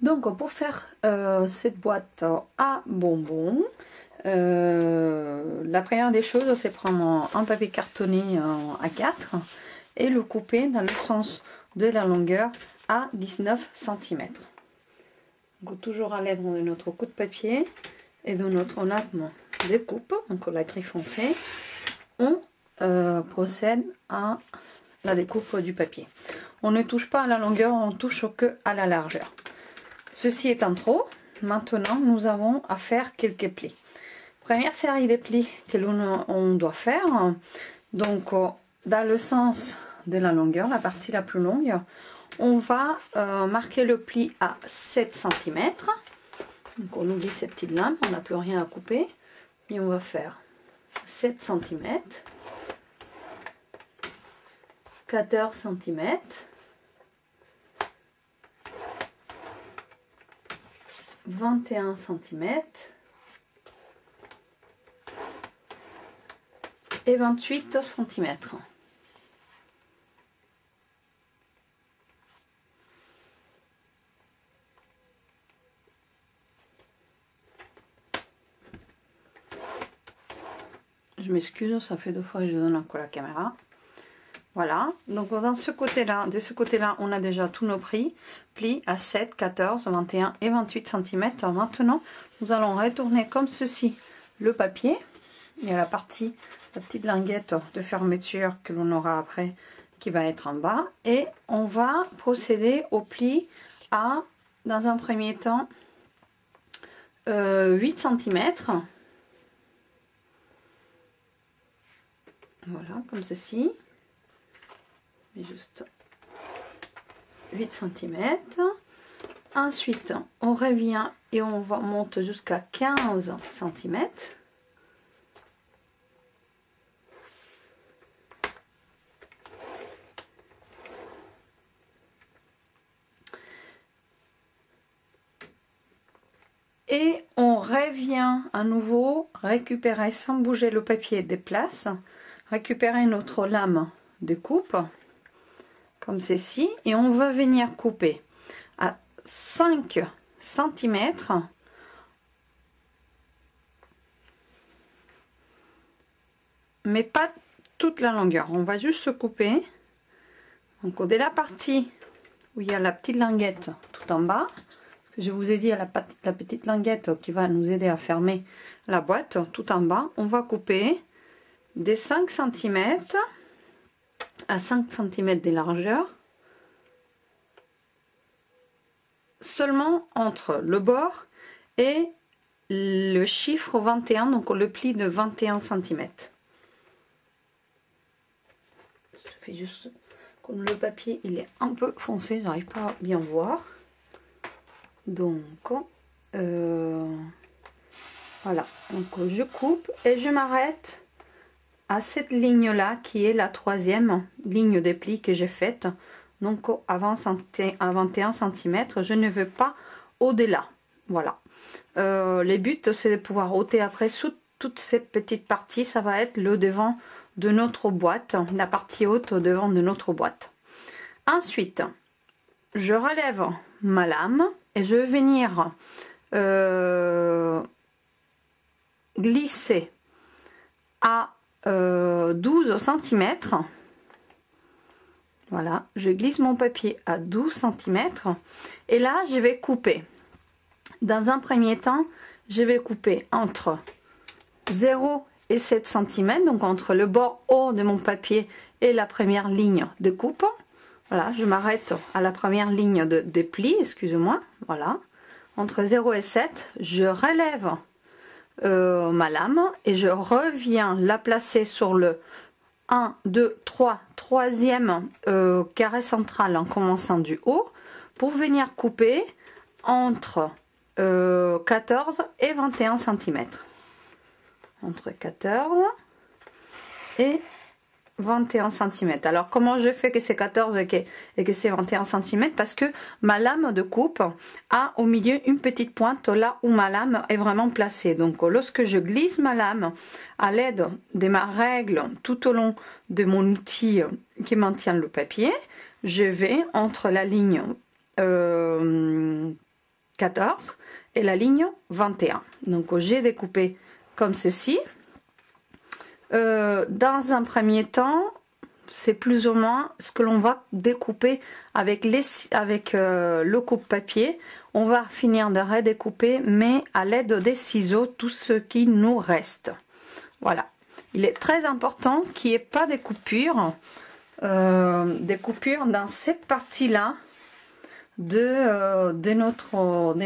Donc pour faire cette boîte à bonbons, la première des choses, c'est prendre un papier cartonné en A4 et le couper dans le sens de la longueur à 19 cm. Donc toujours à l'aide de notre coup de papier et de notre lame découpe, donc la grille foncée, on procède à la découpe du papier. On ne touche pas à la longueur, on touche que à la largeur. Ceci étant trop, maintenant nous avons à faire quelques plis. Première série de plis que l'on doit faire, donc dans le sens de la longueur, la partie la plus longue, on va marquer le pli à 7 cm. Donc on oublie cette petite lame, on n'a plus rien à couper. Et on va faire 7 cm, 14 cm, 21 cm et 28 cm. Je m'excuse, ça fait 2 fois que je donne encore la caméra. Voilà, donc dans ce côté-là, de ce côté-là, on a déjà tous nos plis à 7, 14, 21 et 28 cm. Maintenant, nous allons retourner comme ceci le papier. Il y a la petite languette de fermeture que l'on aura après qui va être en bas. Et on va procéder au pli à, dans un premier temps, 8 cm. Voilà, comme ceci. Juste 8 cm. Ensuite, on revient et on monte jusqu'à 15 cm. Et on revient à nouveau récupérer sans bouger le papier des places, récupérer notre lame de coupe comme ceci, et on va venir couper à 5 cm mais pas toute la longueur. On va juste couper donc dès la partie où il y a la petite languette tout en bas, parce que je vous ai dit à la petite languette qui va nous aider à fermer la boîte tout en bas, on va couper des 5 cm à 5 cm de largeur, seulement entre le bord et le chiffre 21, donc le pli de 21 cm. Je fais juste comme le papier il est un peu foncé, j'arrive pas à bien voir, donc voilà, donc je coupe et je m'arrête à cette ligne là qui est la troisième ligne des plis que j'ai faite, donc à 21 cm. Je ne veux pas au-delà. Voilà, les buts c'est de pouvoir ôter après sous toute cette petite partie, ça va être le devant de notre boîte, la partie haute au devant de notre boîte. Ensuite je relève ma lame et je vais venir glisser à 12 cm. Voilà, je glisse mon papier à 12 cm et là je vais couper. Dans un premier temps, je vais couper entre 0 et 7 cm, donc entre le bord haut de mon papier et la première ligne de coupe. Voilà, je m'arrête à la première ligne de pli, excusez-moi. Voilà, entre 0 et 7, je relève ma lame et je reviens la placer sur le 1, 2, 3, troisième carré central en commençant du haut pour venir couper entre 14 et 21 cm. Entre 14 et 21 cm. Alors comment je fais que c'est 14 et que c'est 21 cm? Parce que ma lame de coupe a au milieu une petite pointe là où ma lame est vraiment placée. Donc lorsque je glisse ma lame à l'aide de ma règle tout au long de mon outil qui maintient le papier, je vais entre la ligne 14 et la ligne 21. Donc j'ai découpé comme ceci. Dans un premier temps, c'est plus ou moins ce que l'on va découper avec le coupe-papier. On va finir de redécouper, mais à l'aide des ciseaux, tout ce qui nous reste. Voilà. Il est très important qu'il n'y ait pas des coupures dans cette partie-là de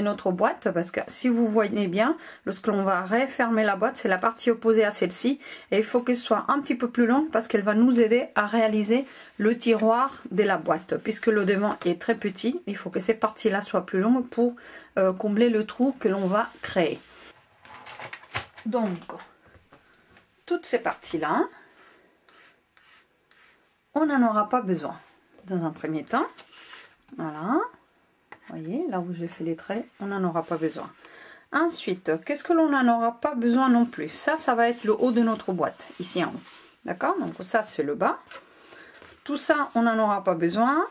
notre boîte, parce que si vous voyez bien, lorsque l'on va refermer la boîte, c'est la partie opposée à celle-ci, et il faut qu'elle soit un petit peu plus longue parce qu'elle va nous aider à réaliser le tiroir de la boîte, puisque le devant est très petit. Il faut que ces parties-là soient plus longues pour combler le trou que l'on va créer. Donc toutes ces parties-là, on n'en aura pas besoin dans un premier temps. Voilà. Vous voyez, là où j'ai fait les traits, on n'en aura pas besoin. Ensuite, qu'est-ce que l'on n'en aura pas besoin non plus? Ça va être le haut de notre boîte, ici en haut. D'accord? Donc ça, c'est le bas. Tout ça, on n'en aura pas besoin.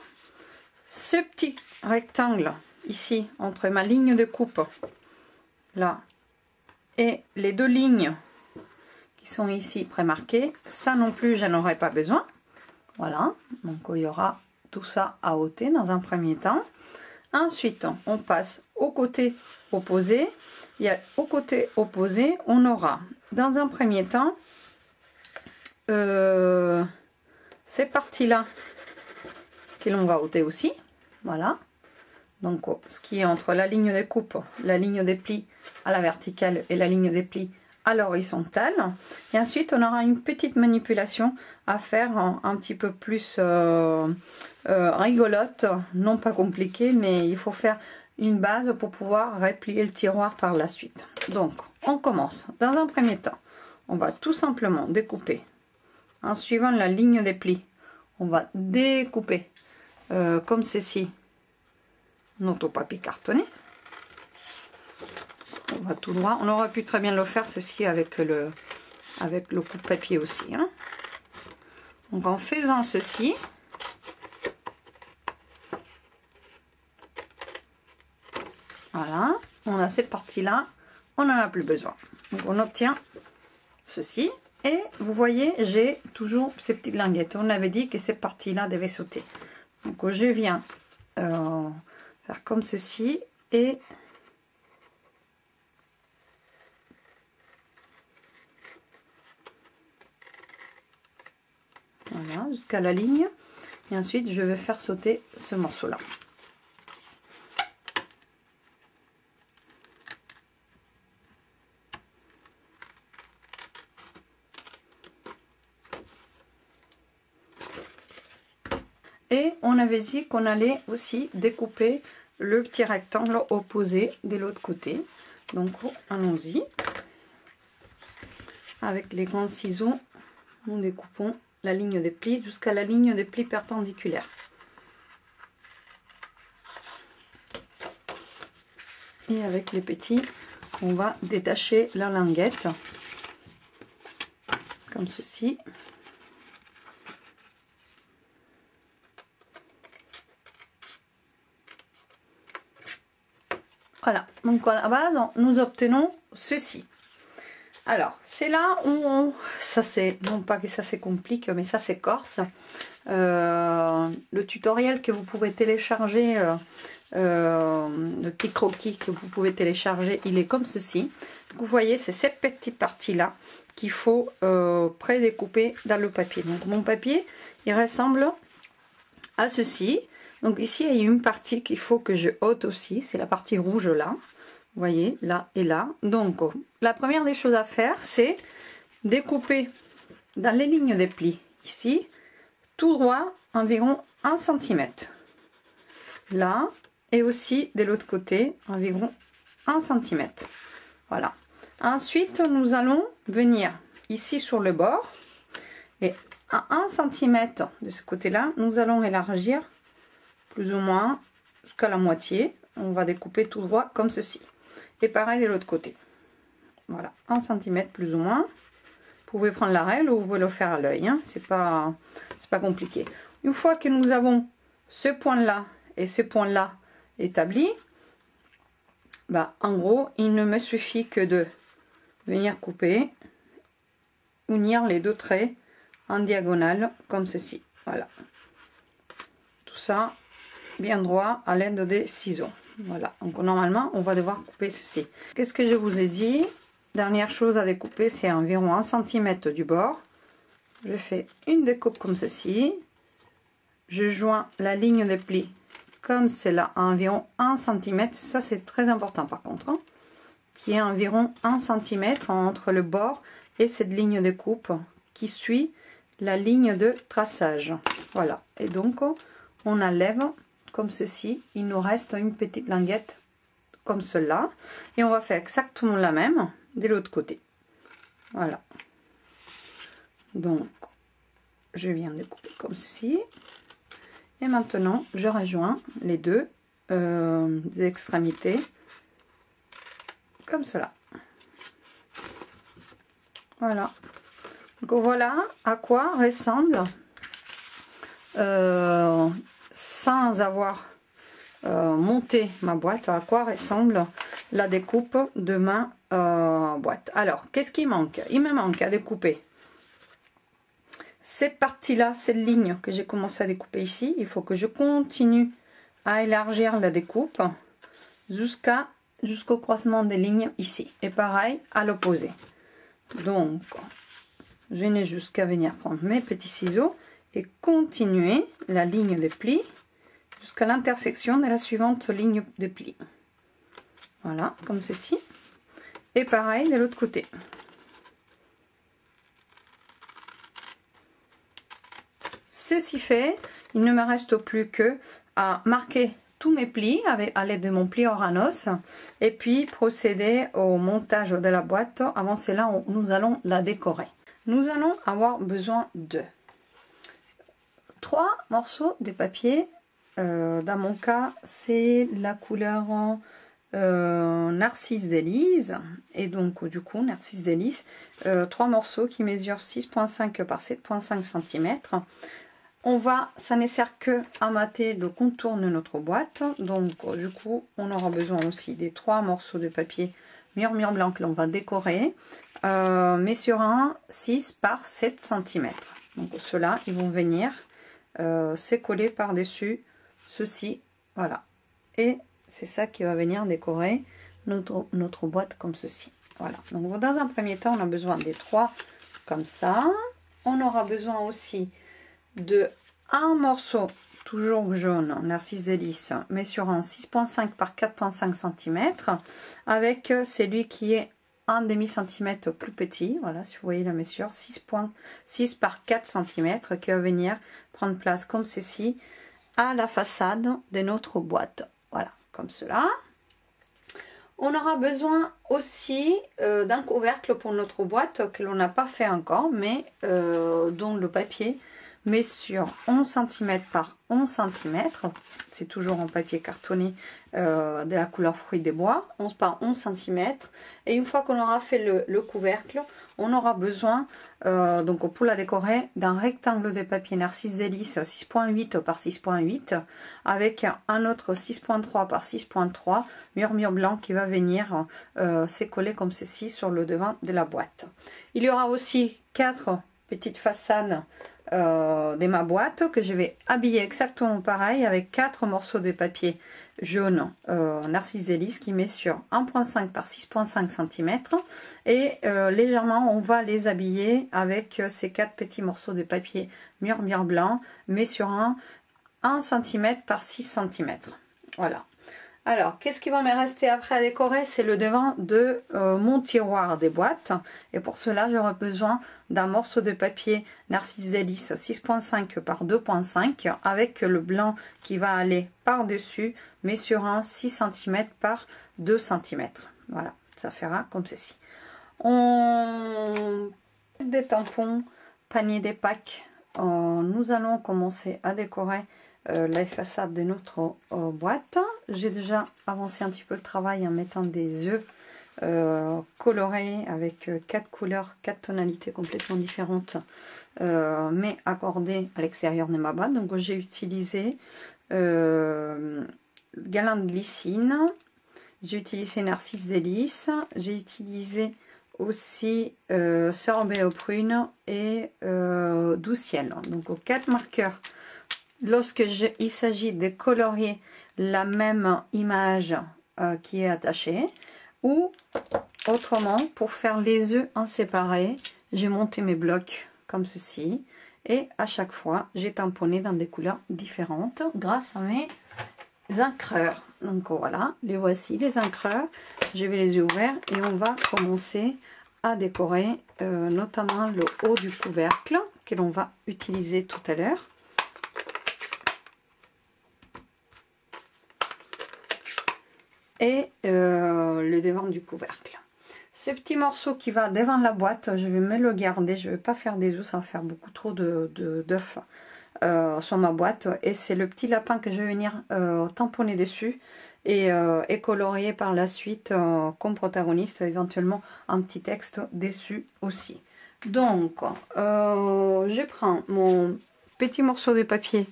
Ce petit rectangle, ici, entre ma ligne de coupe, là, et les deux lignes qui sont ici prémarquées, ça non plus, je n'en aurai pas besoin. Voilà. Donc il y aura tout ça à ôter dans un premier temps. Ensuite, on passe au côté opposé. Au côté opposé, on aura dans un premier temps ces parties-là que l'on va ôter aussi. Voilà. Donc, ce qui est entre la ligne des coupes, la ligne des plis à la verticale et la ligne des plis à l'horizontale. Et ensuite, on aura une petite manipulation à faire un petit peu plus rigolote, non pas compliquée, mais il faut faire une base pour pouvoir replier le tiroir par la suite. Donc on commence. Dans un premier temps, on va tout simplement découper en suivant la ligne des plis. On va découper comme ceci notre papier cartonné. On va tout droit. On aurait pu très bien le faire ceci avec le coupe-papier aussi, hein. Donc en faisant ceci, voilà, on a cette partie-là, on n'en a plus besoin. Donc on obtient ceci. Et vous voyez, j'ai toujours ces petites languettes. On avait dit que cette partie-là devait sauter. Donc je viens faire comme ceci et voilà, jusqu'à la ligne. Et ensuite, je vais faire sauter ce morceau-là. Et on avait dit qu'on allait aussi découper le petit rectangle opposé de l'autre côté. Donc allons-y. Avec les grands ciseaux, nous découpons la ligne des plis jusqu'à la ligne des plis perpendiculaires. Et avec les petits, on va détacher la languette comme ceci. Voilà, donc à la base, nous obtenons ceci. Alors, c'est là où ça c'est, non pas que ça c'est compliqué, mais ça c'est corse. Le tutoriel que vous pouvez télécharger, le petit croquis que vous pouvez télécharger, il est comme ceci. Donc, vous voyez, c'est cette petite partie-là qu'il faut pré-découper dans le papier. Donc mon papier, il ressemble à ceci. Donc ici, il y a une partie qu'il faut que je ôte aussi, c'est la partie rouge là. Vous voyez, là et là. Donc, la première des choses à faire, c'est découper dans les lignes des plis, ici, tout droit, environ 1 cm. Là, et aussi de l'autre côté, environ 1 cm. Voilà. Ensuite, nous allons venir ici sur le bord, et à 1 cm de ce côté-là, nous allons élargir plus ou moins jusqu'à la moitié. On va découper tout droit comme ceci. Et pareil de l'autre côté. Voilà, 1 cm plus ou moins. Vous pouvez prendre la règle ou vous pouvez le faire à l'œil, hein. C'est pas compliqué. Une fois que nous avons ce point-là et ce point-là établis, bah, en gros, il ne me suffit que de venir couper, unir les deux traits en diagonale comme ceci. Voilà. Tout ça bien droit à l'aide des ciseaux. Voilà. Donc normalement, on va devoir couper ceci. Qu'est-ce que je vous ai dit? Dernière chose à découper, c'est environ 1 cm du bord. Je fais une découpe comme ceci. Je joins la ligne de pli comme cela à environ 1 cm. Ça, c'est très important par contre. Hein, qui est environ 1 cm entre le bord et cette ligne de coupe qui suit la ligne de traçage. Voilà. Et donc, on enlève comme ceci. Il nous reste une petite languette comme cela. Et on va faire exactement la même de l'autre côté. Voilà. Donc, je viens de couper comme ceci. Et maintenant, je rejoins les deux extrémités comme cela. Voilà. Donc voilà à quoi ressemble, sans avoir monté ma boîte, à quoi ressemble la découpe de ma boîte. Alors, qu'est-ce qui manque? Il me manque à découper cette partie-là, cette ligne que j'ai commencé à découper ici. Il faut que je continue à élargir la découpe jusqu'au croisement des lignes ici. Et pareil à l'opposé. Donc, je n'ai juste qu'à venir prendre mes petits ciseaux et continuer la ligne de pli jusqu'à l'intersection de la suivante ligne de pli. Voilà, comme ceci. Et pareil de l'autre côté. Ceci fait, il ne me reste plus que à marquer tous mes plis à l'aide de mon plieur à noces et puis procéder au montage de la boîte. Avant cela, nous allons la décorer. Nous allons avoir besoin de 3 morceaux de papier. Dans mon cas, c'est la couleur Narcisse Délice. Et donc, du coup, Narcisse Délice, 3 morceaux qui mesurent 6,5 par 7,5 cm. Ça ne sert que à mater le contour de notre boîte. Donc du coup on aura besoin aussi des 3 morceaux de papier murmure blanc que l'on va décorer, mais sur un 6 par 7 cm. Donc ceux-là ils vont venir se coller par dessus ceci, voilà, et c'est ça qui va venir décorer notre boîte comme ceci. Voilà, donc dans un premier temps on a besoin des 3 comme ça. On aura besoin aussi de un morceau toujours jaune Narcisse Délice, mais sur un 6,5 par 4,5 cm, avec celui qui est un demi centimètre plus petit. Voilà, si vous voyez la mesure, 6,6 par 4 cm, qui va venir prendre place comme ceci à la façade de notre boîte. Voilà, comme cela. On aura besoin aussi d'un couvercle pour notre boîte que l'on n'a pas fait encore, mais dont le papier met sur 11 cm par 11 cm. C'est toujours en papier cartonné de la couleur fruits des bois, 11 par 11 cm. Et une fois qu'on aura fait le couvercle, on aura besoin, donc pour la décorer, d'un rectangle de papier Narcisse Délice 6,8 par 6,8 avec un autre 6,3 par 6,3 murmure blanc qui va venir s'écoller comme ceci sur le devant de la boîte. Il y aura aussi 4 petites façades de ma boîte que je vais habiller exactement pareil avec 4 morceaux de papier jaune Narcisse Délice qui met sur 1,5 par 6,5 cm et légèrement on va les habiller avec ces 4 petits morceaux de papier murmure blanc mais sur 1 cm par 6 cm. Voilà. Alors, qu'est-ce qui va me rester après à décorer? C'est le devant de mon tiroir des boîtes. Et pour cela, j'aurai besoin d'un morceau de papier Narcisse Délice 6,5 par 2,5 avec le blanc qui va aller par-dessus, mais sur un 6 cm par 2 cm. Voilà, ça fera comme ceci. On des tampons, panier des Pâques. Nous allons commencer à décorer la façade de notre boîte. J'ai déjà avancé un petit peu le travail en mettant des œufs colorés avec 4 couleurs, 4 tonalités complètement différentes, mais accordées à l'extérieur de ma boîte. Donc j'ai utilisé galant de glycine, J'ai utilisé Narcisse Délices, j'ai utilisé aussi Sorbet aux prunes et Doux Ciel. Donc aux 4 marqueurs, lorsque il s'agit de colorier la même image qui est attachée, ou autrement pour faire les œufs en séparé, j'ai monté mes blocs comme ceci et à chaque fois j'ai tamponné dans des couleurs différentes grâce à mes encreurs. Donc voilà, les voici les encreurs. Je vais les ouvrir et on va commencer à décorer notamment le haut du couvercle que l'on va utiliser tout à l'heure. Et le devant du couvercle. Ce petit morceau qui va devant la boîte, je vais me le garder. Je ne vais pas faire des œufs sans faire beaucoup trop d'œufs sur ma boîte. Et c'est le petit lapin que je vais venir tamponner dessus et colorier par la suite comme protagoniste, éventuellement un petit texte dessus aussi. Donc, je prends mon petit morceau de papier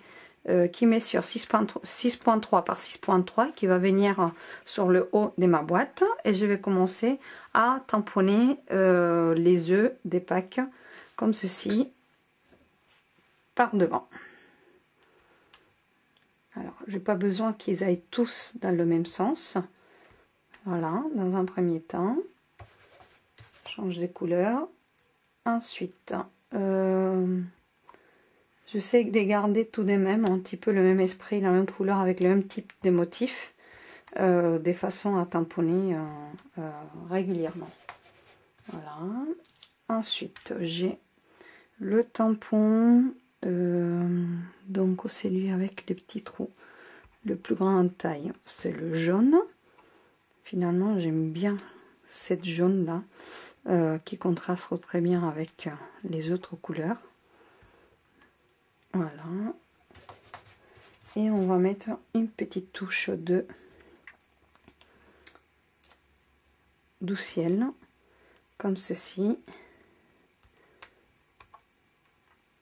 qui met sur 6.3 par 6.3 qui va venir sur le haut de ma boîte et je vais commencer à tamponner les œufs des packs comme ceci par devant. Alors j'ai pas besoin qu'ils aillent tous dans le même sens. Voilà, dans un premier temps change de couleur. Ensuite j'essaie de garder tout de même un petit peu le même esprit, la même couleur avec le même type de motifs, de façon à tamponner régulièrement. Voilà. Ensuite, j'ai le tampon, donc celui avec les petits trous, le plus grand en taille, c'est le jaune. Finalement, j'aime bien cette jaune là, qui contraste très bien avec les autres couleurs. Voilà, et on va mettre une petite touche de Doux Ciel comme ceci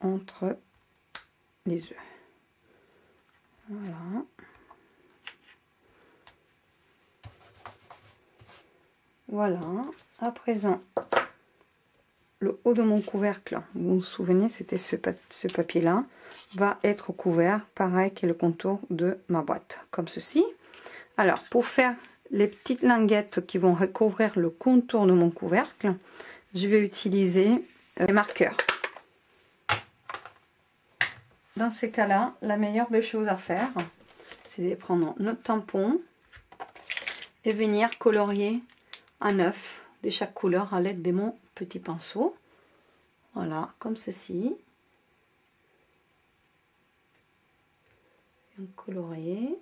entre les œufs. Voilà, voilà. À présent, le haut de mon couvercle, vous vous souvenez, c'était ce papier là, va être couvert pareil que le contour de ma boîte, comme ceci. Alors pour faire les petites languettes qui vont recouvrir le contour de mon couvercle, je vais utiliser les marqueurs. Dans ces cas là, la meilleure des choses à faire, c'est de prendre notre tampon et venir colorier un œuf de chaque couleur à l'aide de mon petit pinceau. Voilà, comme ceci. Colorier.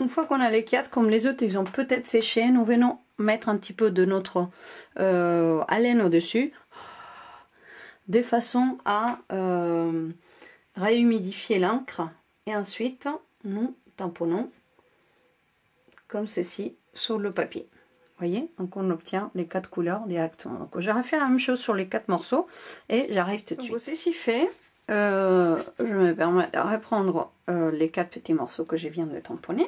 Une fois qu'on a les 4, comme les autres ils ont peut-être séché, nous venons mettre un petit peu de notre haleine au-dessus, de façon à réhumidifier l'encre. Et ensuite, nous tamponnons comme ceci sur le papier. Vous voyez, donc on obtient les 4 couleurs directement. Donc j'aurais fait la même chose sur les 4 morceaux et j'arrive tout de suite. C'est si fait. Je me permets de reprendre les 4 petits morceaux que je viens de tamponner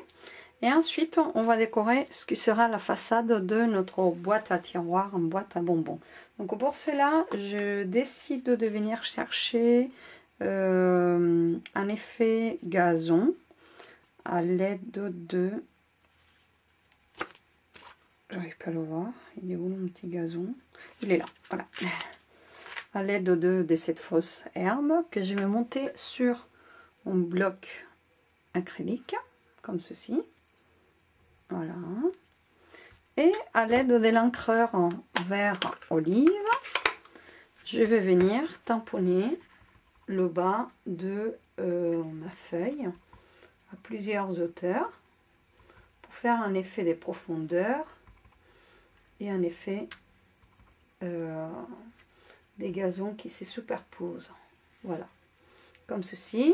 et ensuite on va décorer ce qui sera la façade de notre boîte à tiroirs, en boîte à bonbons. Donc pour cela je décide de venir chercher un effet gazon à l'aide de, j'arrive pas à le voir, il est où mon petit gazon, il est là, voilà, à l'aide de cette fausse herbe que je vais monter sur mon bloc acrylique comme ceci. Voilà. Et à l'aide de l'encreur en vert olive, je vais venir tamponner le bas de ma feuille à plusieurs hauteurs pour faire un effet de profondeur et un effet des gazons qui se superposent. Voilà, comme ceci.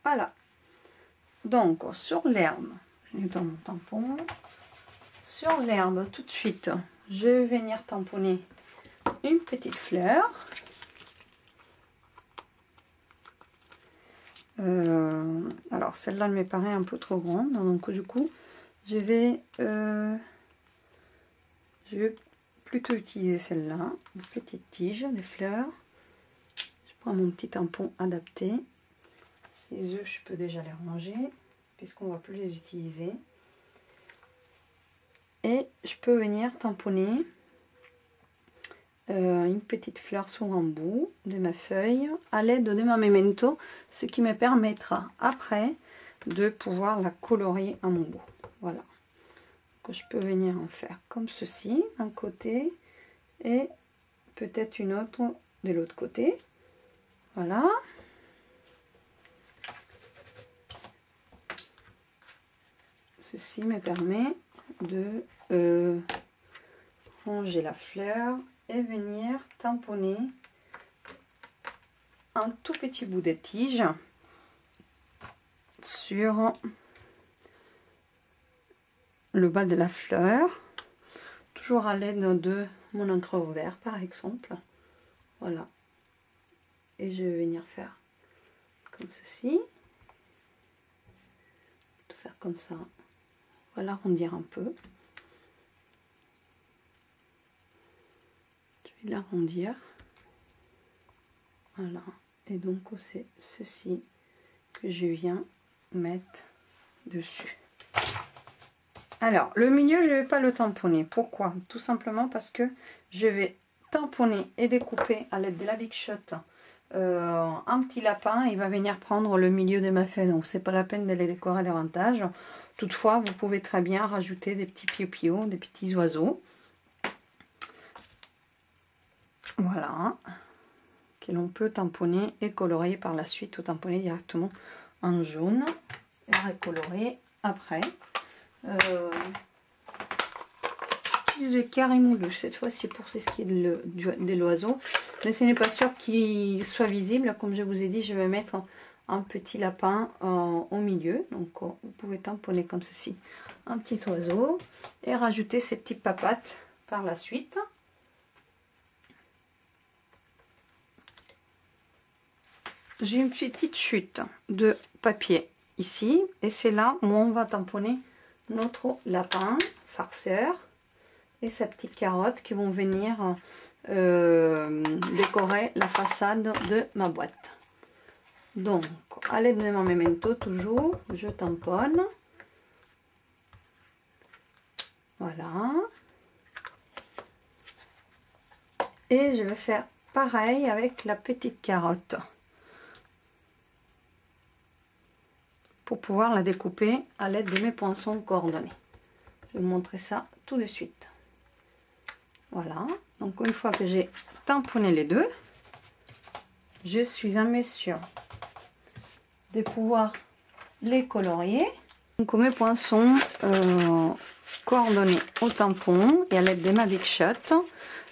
Voilà. Donc sur l'herbe, je vais dans mon tampon. Sur l'herbe, tout de suite, je vais venir tamponner une petite fleur. Alors celle-là elle me paraît un peu trop grande, donc du coup je vais plutôt utiliser celle-là, une petite tige de fleurs. Je prends mon petit tampon adapté. Ces œufs je peux déjà les ranger puisqu'on ne va plus les utiliser. Et je peux venir tamponner une petite fleur sur un bout de ma feuille à l'aide de ma memento, ce qui me permettra après de pouvoir la colorer à mon bout. Voilà, que je peux venir en faire comme ceci, un côté et peut-être une autre de l'autre côté. Voilà. Ceci me permet de ranger la fleur et venir tamponner un tout petit bout de tige sur le bas de la fleur, toujours à l'aide de mon encre vert par exemple. Voilà, et je vais venir faire comme ceci, tout faire comme ça. Voilà, arrondir un peu. Je vais l'arrondir. Voilà, et donc c'est ceci que je viens mettre dessus. Alors le milieu je ne vais pas le tamponner. Pourquoi? Tout simplement parce que je vais tamponner et découper à l'aide de la Big Shot un petit lapin. Il va venir prendre le milieu de ma feuille, donc c'est pas la peine de les décorer davantage. Toutefois vous pouvez très bien rajouter des petits piou-piou, des petits oiseaux. Voilà, que l'on peut tamponner et colorer par la suite ou tamponner directement en jaune et recolorer après. J'utilise le carré-moulu cette fois-ci pour ce qui est de l'oiseau, mais ce n'est pas sûr qu'il soit visible. Comme je vous ai dit, je vais mettre un petit lapin au milieu, donc vous pouvez tamponner comme ceci un petit oiseau et rajouter ces petites papates par la suite. J'ai une petite chute de papier ici et c'est là où on va tamponner notre lapin farceur et sa petite carotte qui vont venir décorer la façade de ma boîte. Donc à l'aide de mon memento, toujours je tamponne. Voilà, et je vais faire pareil avec la petite carotte pour pouvoir la découper à l'aide de mes poinçons coordonnés. Je vais vous montrer ça tout de suite. Voilà, donc une fois que j'ai tamponné les deux, je suis en mesure de pouvoir les colorier. Donc mes poinçons coordonnés au tampon et à l'aide de ma Big Shot,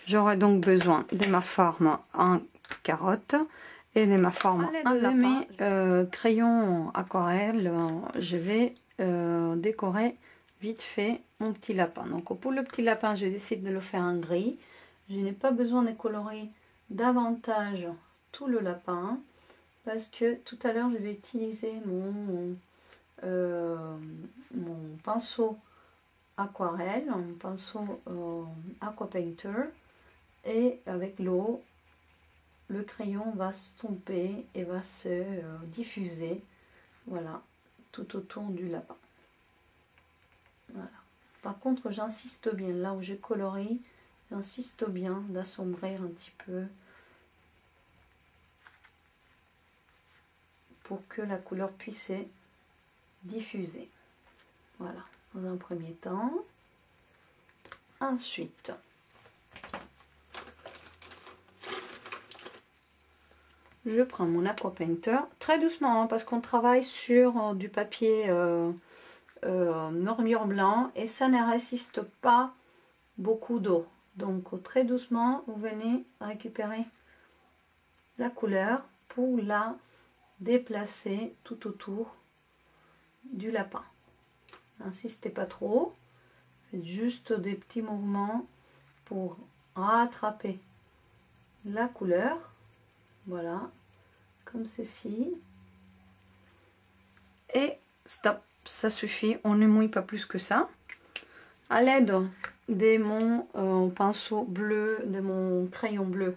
j'aurai donc besoin de ma forme en carotte et de ma forme en lapin. Mes crayons aquarelle, je vais décorer vite fait mon petit lapin. Donc pour le petit lapin, je décide de le faire en gris. Je n'ai pas besoin de colorer davantage tout le lapin parce que tout à l'heure je vais utiliser mon pinceau aquarelle, mon pinceau aqua painter, et avec l'eau le crayon va s'estomper et va se diffuser, voilà, tout autour du lapin. Voilà. Par contre, j'insiste bien, là où j'ai coloré, j'insiste bien d'assombrir un petit peu pour que la couleur puisse se diffuser. Voilà, dans un premier temps. Ensuite, je prends mon aqua painter, très doucement, hein, parce qu'on travaille sur du papier murmure blanc et ça ne résiste pas beaucoup d'eau. Donc très doucement, vous venez récupérer la couleur pour la déplacer tout autour du lapin. N'insistez pas trop, faites juste des petits mouvements pour rattraper la couleur. Voilà, comme ceci. Et stop, ça suffit, on ne mouille pas plus que ça. À l'aide de mon pinceau bleu, de mon crayon bleu,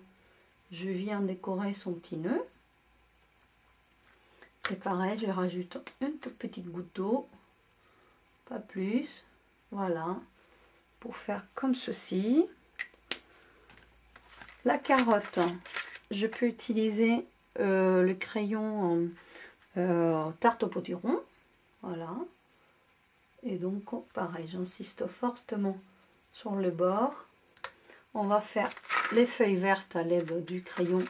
je viens décorer son petit nœud. Et pareil, je rajoute une toute petite goutte d'eau, pas plus. Voilà, pour faire comme ceci. La carotte, je peux utiliser le crayon tarte au potiron. Voilà. Et donc, pareil, j'insiste fortement sur le bord. On va faire les feuilles vertes à l'aide du crayon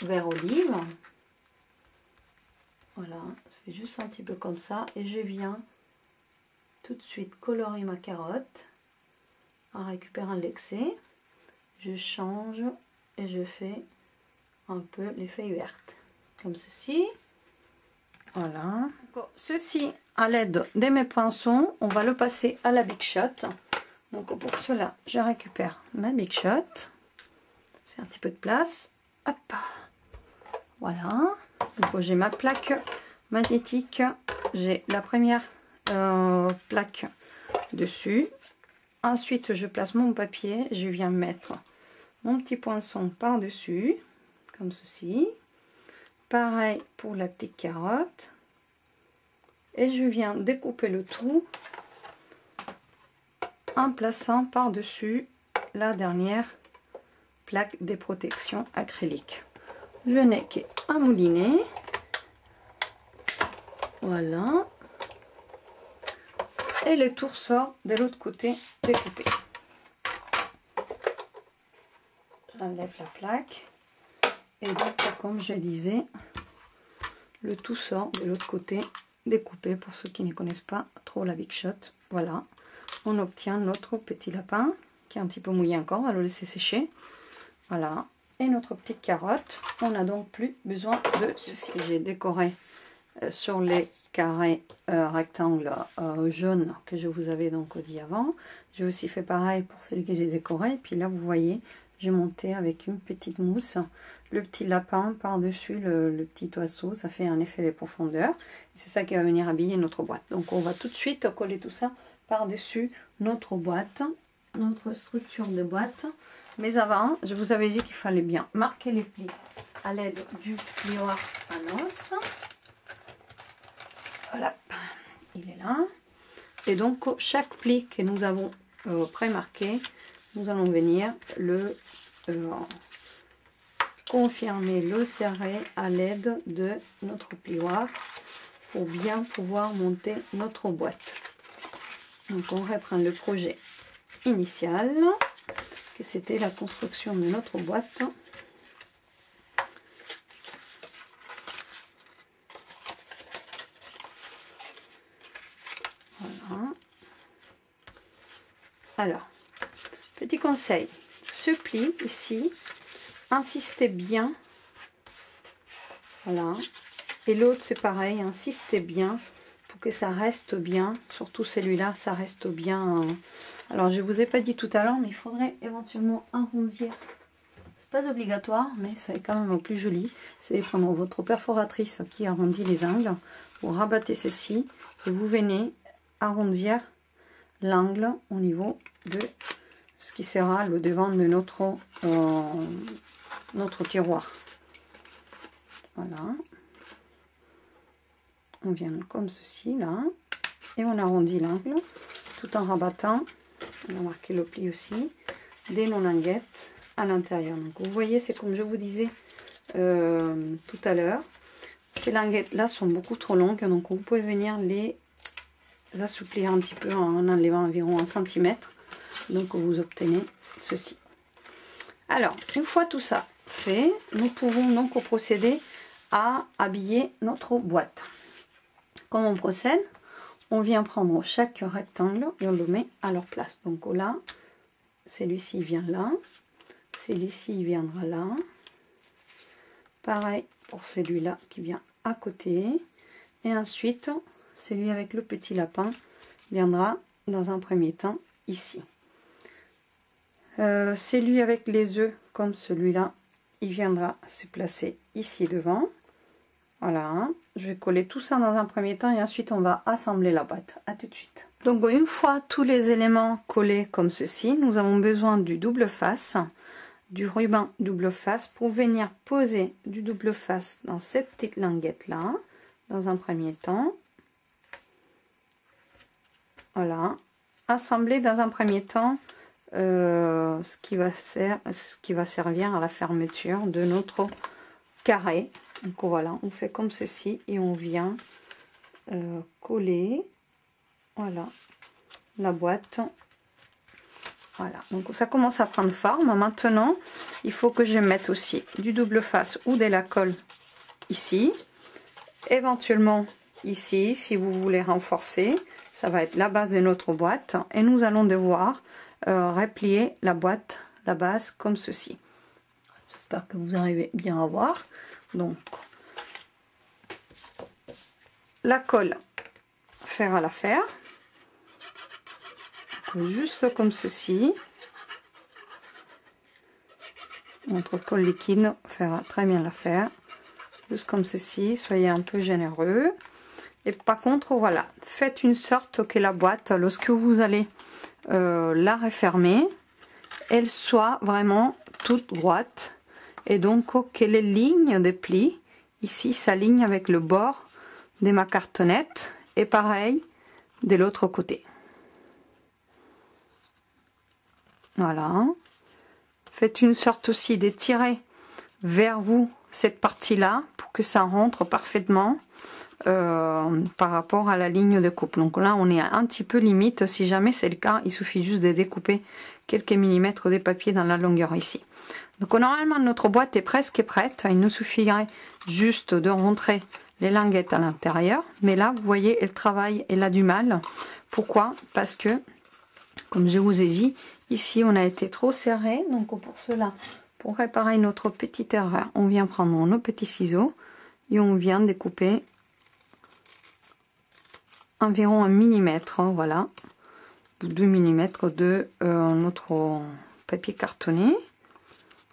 vert olive. Voilà, je fais juste un petit peu comme ça et je viens tout de suite colorer ma carotte en récupérant l'excès. Je change et je fais un peu les feuilles vertes comme ceci. Voilà. Ceci, à l'aide de mes pinceaux, on va le passer à la Big Shot. Donc pour cela, je récupère ma Big Shot. Je fais un petit peu de place. Hop. Voilà. Donc j'ai ma plaque magnétique. J'ai la première plaque dessus. Ensuite, je place mon papier. Je viens mettre mon petit poinçon par-dessus, comme ceci. Pareil pour la petite carotte. Et je viens découper le tout en plaçant par-dessus la dernière plaque de protection acrylique. Je n'ai qu'à mouliner. Voilà. Et le tour sort de l'autre côté découpé. J'enlève la plaque. Et donc, comme je disais, le tout sort de l'autre côté découpé. Pour ceux qui ne connaissent pas trop la Big Shot, voilà, on obtient notre petit lapin qui est un petit peu mouillé encore. On va le laisser sécher. Voilà, et notre petite carotte. On n'a donc plus besoin de ceci. J'ai décoré sur les carrés rectangles jaunes que je vous avais donc dit avant. J'ai aussi fait pareil pour celui que j'ai décoré. Et puis là, vous voyez, j'ai monté avec une petite mousse le petit lapin par-dessus le petit oiseau. Ça fait un effet de profondeur. C'est ça qui va venir habiller notre boîte. Donc on va tout de suite coller tout ça par-dessus notre boîte, notre structure de boîte. Mais avant, je vous avais dit qu'il fallait bien marquer les plis à l'aide du plioir à noce. Voilà, il est là. Et donc chaque pli que nous avons pré-marqué, nous allons venir le confirmer, le serrer à l'aide de notre plioir pour bien pouvoir monter notre boîte. Donc on reprend le projet initial, que c'était la construction de notre boîte. Voilà. Alors, petit conseil, ce pli ici, insistez bien, voilà, et l'autre c'est pareil, insistez bien pour que ça reste bien, surtout celui-là, ça reste bien. Alors je vous ai pas dit tout à l'heure, mais il faudrait éventuellement arrondir, c'est pas obligatoire, mais c'est quand même plus joli, c'est de prendre votre perforatrice qui arrondit les angles, vous rabattez ceci, et vous venez arrondir l'angle au niveau de ce qui sera le devant de notre tiroir. Voilà, on vient comme ceci là et on arrondit l'angle tout en rabattant. On a marqué le pli aussi des non-languettes à l'intérieur. Donc vous voyez, c'est comme je vous disais tout à l'heure, Ces languettes là sont beaucoup trop longues, donc vous pouvez venir les assouplir un petit peu en enlevant environ 1 cm. Donc vous obtenez ceci. Alors, une fois tout ça fait, nous pouvons donc procéder à habiller notre boîte. Comment on procède? On vient prendre chaque rectangle et on le met à leur place. Donc là, celui-ci vient là, celui-ci viendra là. Pareil pour celui-là qui vient à côté. Et ensuite, celui avec le petit lapin viendra dans un premier temps ici. Celui avec les œufs comme celui-là, il viendra se placer ici devant. Voilà, je vais coller tout ça dans un premier temps et ensuite on va assembler la boîte. À tout de suite. Donc une fois tous les éléments collés comme ceci, nous avons besoin du double face, du ruban double face pour venir poser du double face dans cette petite languette là, dans un premier temps. Voilà, assembler dans un premier temps ce qui va servir à la fermeture de notre carré. Donc voilà, on fait comme ceci et on vient coller, voilà, la boîte. Voilà, donc ça commence à prendre forme. Maintenant, il faut que je mette aussi du double face ou de la colle ici, éventuellement ici, si vous voulez renforcer. Ça va être la base de notre boîte et nous allons devoir replier la boîte, la base comme ceci. J'espère que vous arrivez bien à voir. Donc la colle fera l'affaire, juste comme ceci. Notre colle liquide fera très bien l'affaire, juste comme ceci. Soyez un peu généreux. Et par contre, voilà, faites une sorte que la boîte, lorsque vous allez la refermer, elle soit vraiment toute droite. Et donc, que les lignes de plis, ici, s'alignent avec le bord de ma cartonnette. Et pareil, de l'autre côté. Voilà. Faites une sorte aussi d'étirer vers vous cette partie-là pour que ça rentre parfaitement par rapport à la ligne de coupe. Donc là, on est un petit peu limite. Si jamais c'est le cas, il suffit juste de découper quelques millimètres de papier dans la longueur ici. Donc normalement, notre boîte est presque prête. Il nous suffirait juste de rentrer les languettes à l'intérieur. Mais là, vous voyez, elle travaille, elle a du mal. Pourquoi? Parce que, comme je vous ai dit, ici, on a été trop serré. Donc pour cela, pour réparer notre petite erreur, on vient prendre nos petits ciseaux et on vient découper environ 1 millimètre, voilà, 2 mm de notre papier cartonné.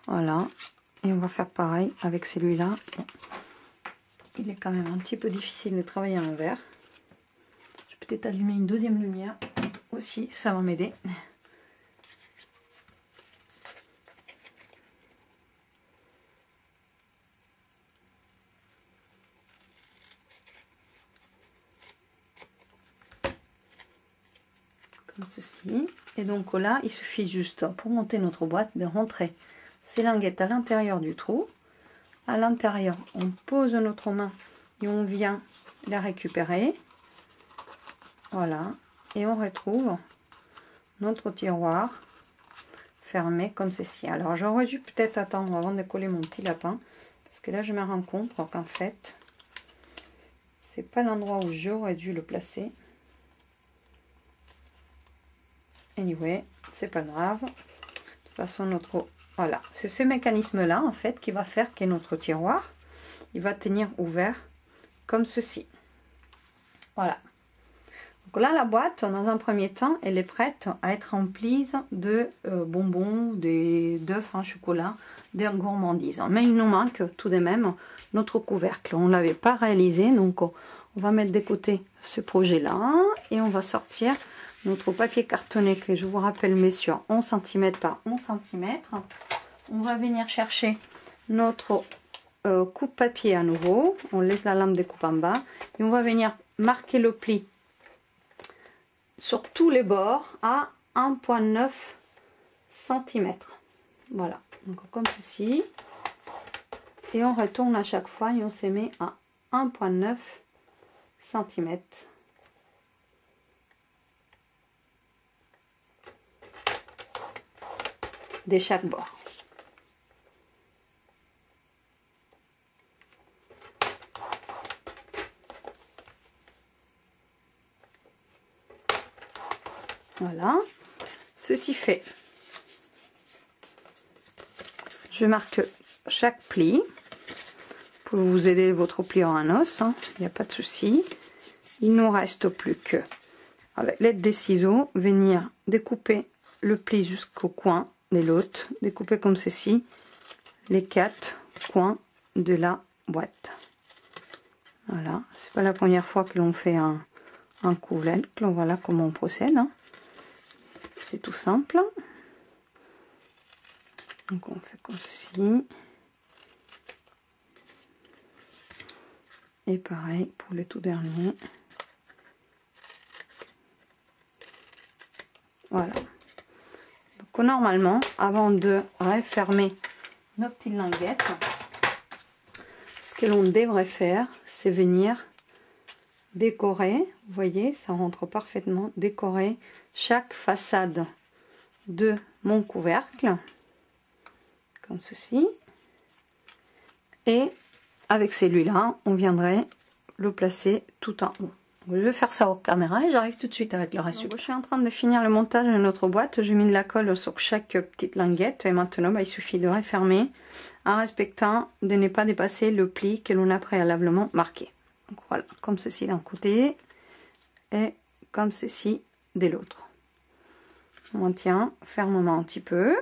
Voilà, et on va faire pareil avec celui-là. Bon, il est quand même un petit peu difficile de travailler à l'envers. Je vais peut-être allumer une deuxième lumière aussi, ça va m'aider. Comme ceci. Et donc là, il suffit juste pour monter notre boîte de rentrer ces languettes à l'intérieur du trou. À l'intérieur, on pose notre main et on vient la récupérer. Voilà. Et on retrouve notre tiroir fermé comme ceci. Alors j'aurais dû peut-être attendre avant de coller mon petit lapin, parce que là je me rends compte qu'en fait c'est pas l'endroit où j'aurais dû le placer. Anyway, c'est pas grave. De toute façon, voilà, c'est ce mécanisme là en fait qui va faire que notre tiroir il va tenir ouvert comme ceci. Voilà. Donc là, la boîte, dans un premier temps, elle est prête à être remplie de bonbons, d'œufs en chocolat, des gourmandises. Mais il nous manque tout de même notre couvercle. On ne l'avait pas réalisé, donc on va mettre de côté ce projet-là et on va sortir notre papier cartonné que je vous rappelle, messieurs, 11 cm par 11 cm. On va venir chercher notre coupe-papier à nouveau. On laisse la lame de coupe en bas et on va venir marquer le pli sur tous les bords à 1,9 cm. Voilà, donc comme ceci. Et on retourne à chaque fois et on se met à 1,9 cm. De chaque bord. Voilà, ceci fait, je marque chaque pli. Vous pouvez vous aider votre plieur en os, hein, il n'y a pas de souci. Il nous reste plus que, avec l'aide des ciseaux, venir découper le pli jusqu'au coin de l'autre, découper comme ceci les 4 coins de la boîte. Voilà, c'est pas la première fois que l'on fait un couvercle. Voilà comment on procède. Hein. C'est tout simple. Donc on fait comme ceci. Et pareil pour les tout derniers. Voilà. Donc normalement, avant de refermer nos petites linguettes, ce que l'on devrait faire, c'est venir décorer. Vous voyez, ça rentre parfaitement. Décorer chaque façade de mon couvercle comme ceci, et avec celui-là on viendrait le placer tout en haut. Je vais faire ça aux caméras et j'arrive tout de suite avec le résultat. Je suis en train de finir le montage de notre boîte. J'ai mis de la colle sur chaque petite linguette et maintenant il suffit de refermer en respectant de ne pas dépasser le pli que l'on a préalablement marqué. Donc voilà, comme ceci d'un côté et comme ceci de l'autre. On maintient fermement un petit peu.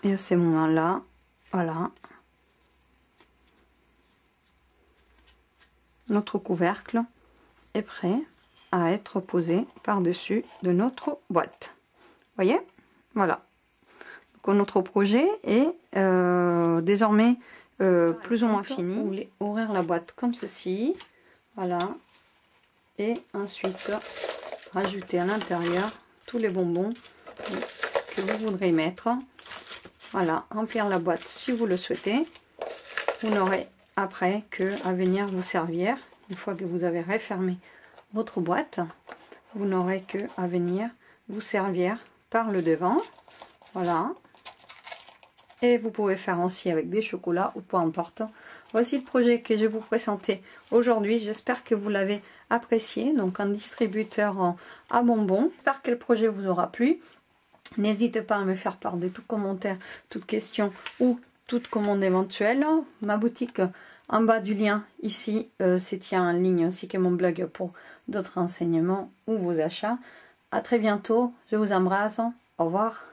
Et à ce moment-là, voilà, notre couvercle est prêt à être posé par-dessus de notre boîte. Vous voyez? Voilà. Donc notre projet est désormais plus ou moins fini. Vous voulez ouvrir la boîte comme ceci. Voilà. Et ensuite rajouter à l'intérieur tous les bonbons que vous voudrez mettre. Voilà, remplir la boîte si vous le souhaitez. Vous n'aurez après que à venir vous servir. Une fois que vous avez refermé votre boîte, vous n'aurez que à venir vous servir par le devant. Voilà. Et vous pouvez faire ainsi avec des chocolats ou peu importe. Voici le projet que je vous présentais aujourd'hui. J'espère que vous l'avez apprécié. Donc un distributeur à bonbons. J'espère que le projet vous aura plu. N'hésitez pas à me faire part de tout commentaire, toute question ou toute commande éventuelle. Ma boutique en bas du lien ici se tient en ligne ainsi que mon blog pour d'autres renseignements ou vos achats. À très bientôt. Je vous embrasse. Au revoir.